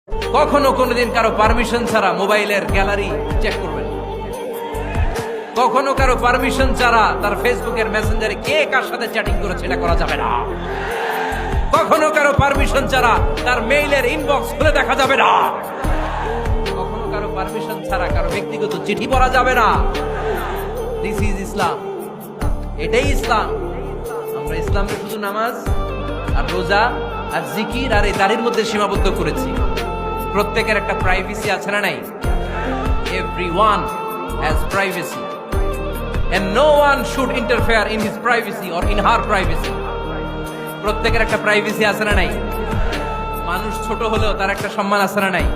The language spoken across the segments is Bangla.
কখনো কোনোদিন কারো পারমিশন ছাড়া মোবাইলের গ্যালারি চেক করবেন না। কখনো কারো পারমিশন ছাড়া তার ফেসবুকের মেসেঞ্জারে কে কার সাথে চ্যাটিং করেছে এটা করা যাবে না। কখনো কারো পারমিশন ছাড়া তার মেইলের ইনবক্স খুলে দেখা যাবে না। কখনো কারো পারমিশন ছাড়া কারো ব্যক্তিগত চিঠি পড়া যাবে না। দিস ইজ ইসলাম, এটাই ইসলাম। আমরা ইসলামকে শুধু নামাজ আর রোজা আর জিকির আর এই দাড়ির মধ্যে সীমাবদ্ধ করেছি। প্রত্যেকের একটা প্রাইভেসি আছে না নাই? Everyone has privacy and no one should interfere in his privacy or in her privacy. প্রত্যেকের একটা প্রাইভেসি আছে না নাই? মানুষ ছোট হলেও তার একটা সম্মান আছে না নাই?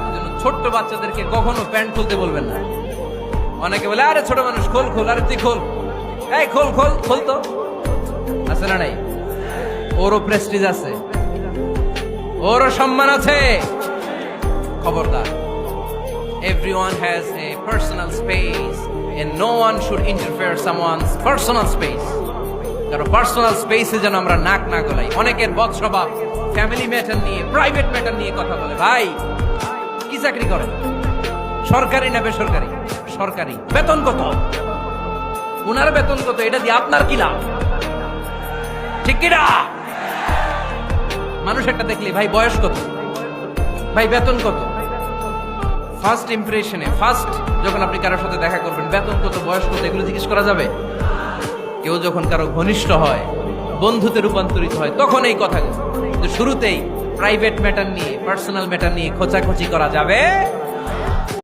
এজন্য ছোট্ট বাচ্চাদেরকে কখনো প্যান্ট খুলতে বলবেন না। অনেকে বলে আরে ছোট মানুষ খোল খোল, আরে তুই খোল, এই খোল খোল খোল, তো আছে না নাই? ওরও প্রেস্টিজ আছে, ওরও সম্মান আছে। খবরদার, everyone has a personal space and no one should interfere someone's personal space. কারো পার্সোনাল স্পেসে যেন আমরা নাক না গলাই। অনেকের বদস্বভাব ফ্যামিলি ম্যাটার নিয়ে, প্রাইভেট ম্যাটার নিয়ে কথা বলে। ভাই কি চাকরি করেন? সরকারি না বেসরকারি? সরকারি। বেতন কত? ওনার বেতন কত? এটা দিয়ে আপনার কি লাভ? ঠিক কিনা? মানুষ একটা দেখলে ভাই বয়স কত, ভাই বেতন কত, ফার্স্ট ইমপ্রেশনে, ফার্স্ট যখন আপনি কারোর সাথে দেখা করবেন, বেতন কত, বয়স কত, এগুলো জিজ্ঞেস করা যাবে? কেউ যখন কারো ঘনিষ্ঠ হয়, বন্ধুতে রূপান্তরিত হয়, তখন এই কথাগুলো। শুরুতেই প্রাইভেট ম্যাটার নিয়ে, পার্সোনাল ম্যাটার নিয়ে খোঁচাখুচি করা যাবে